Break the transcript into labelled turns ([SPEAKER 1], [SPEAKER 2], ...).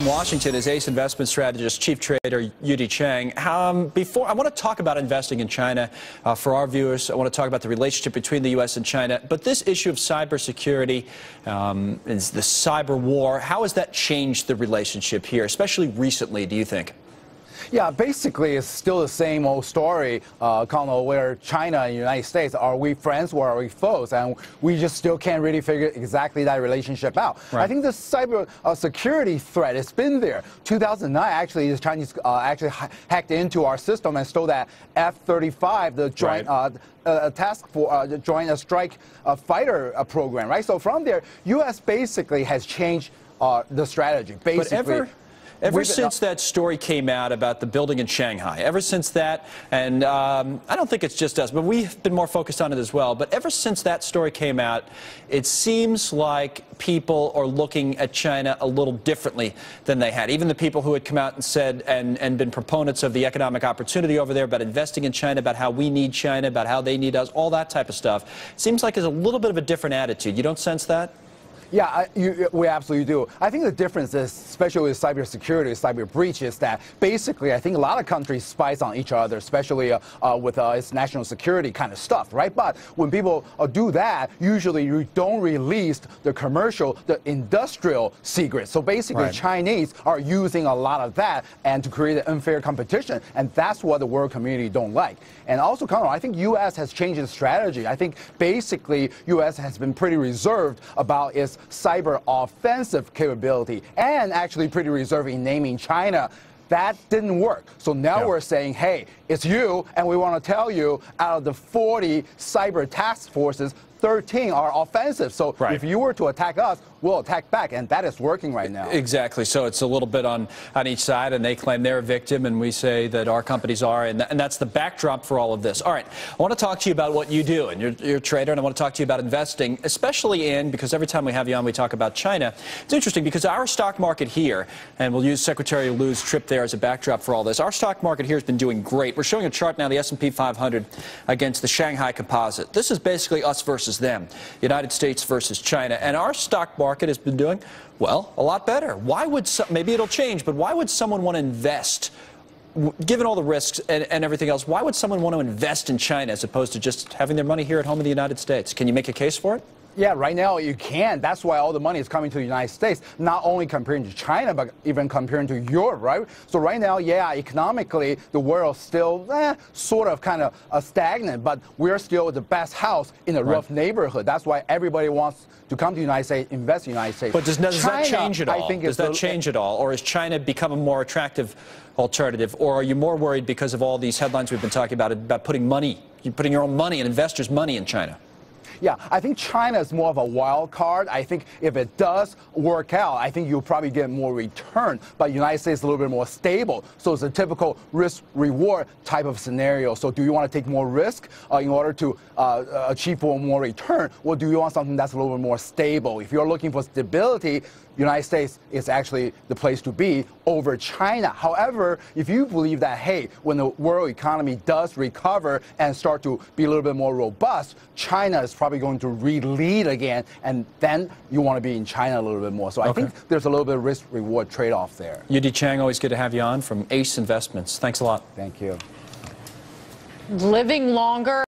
[SPEAKER 1] in Washington is Ace Investment Strategist, Chief Trader Yu-Dee Chang. Before I want to talk about investing in China for our viewers. I want to talk about the relationship between the U.S. and China. But this issue of cybersecurity, is the cyber war. How has that changed the relationship here, especially recently, do you think?
[SPEAKER 2] Yeah, basically, it's still the same old story, where China and the United States, are we friends or are we foes? And we just still can't really figure exactly that relationship out. Right. I think the cyber security threat has been there. 2009, actually, the Chinese actually hacked into our system and stole that F-35, the joint task for joint strike fighter program, right? So from there, U.S. basically has changed the strategy. Basically.
[SPEAKER 1] Ever since that story came out about the building in Shanghai, ever since that, and I don't think it's just us, but we've been more focused on it as well, but ever since that story came out, it seems like people are looking at China a little differently than they had. Even the people who had come out and said and been proponents of the economic opportunity over there, about investing in China, about how we need China, about how they need us, all that type of stuff, seems like there's a little bit of a different attitude. You don't sense that?
[SPEAKER 2] Yeah, we absolutely do. I think the difference is, especially with cybersecurity, cyber breach, is that basically I think a lot of countries spies on each other, especially with its national security kind of stuff, right? But when people do that, usually you don't release the commercial, the industrial secrets. So basically, right. Chinese are using a lot of that and to create an unfair competition, and that's what the world community don't like. And also, I think U.S. has changed its strategy. I think basically U.S. has been pretty reserved about its cyber offensive capability, and actually pretty reserved in naming China. That didn't work. So now we're saying, hey, it's you, and we want to tell you, out of the 40 cyber task forces, 13 are offensive. So if you were to attack us, we'll attack back, and that is working right now.
[SPEAKER 1] Exactly. So it's a little bit on each side, and they claim they're a victim, and we say that our companies are, and that's the backdrop for all of this. All right, I want to talk to you about what you do, and you're a trader, and I want to talk to you about investing, especially because every time we have you on, we talk about China. It's interesting because our stock market here, and we'll use Secretary Liu's trip there as a backdrop for all this, our stock market here has been doing great. We're showing a chart now, the S&P 500 against the Shanghai Composite. This is basically us versus them, United States versus China, and our stock market has been doing, well, a lot better. Why would maybe it'll change, but why would someone want to invest, given all the risks and everything else, why would someone want to invest in China as opposed to just having their money here at home in the United States? Can you make a case for it?
[SPEAKER 2] Yeah, right now you can. That's why all the money is coming to the United States, not only comparing to China, but even comparing to Europe, right? So right now, yeah, economically, the world is still sort of kind of stagnant, but we're still the best house in a rough neighborhood. That's why everybody wants to come to the United States, invest in the United States.
[SPEAKER 1] But does that change at all? Does that change at all? Or has China become a more attractive alternative? Or are you more worried because of all these headlines we've been talking about putting your own money and investors' money in China?
[SPEAKER 2] Yeah, I think China is more of a wild card. I think if it does work out, I think you'll probably get more return. But the United States is a little bit more stable. So it's a typical risk-reward type of scenario. So do you want to take more risk in order to achieve more return? Or do you want something that's a little bit more stable? If you're looking for stability, United States is actually the place to be over China. However, if you believe that, hey, when the world economy does recover and start to be a little bit more robust, China is probably going to re-lead again, and then you want to be in China a little bit more. So I think there's a little bit of risk-reward trade-off there.
[SPEAKER 1] Yu-Dee Chang, always good to have you on from Ace Investments. Thanks a lot.
[SPEAKER 2] Thank you.
[SPEAKER 3] Living longer.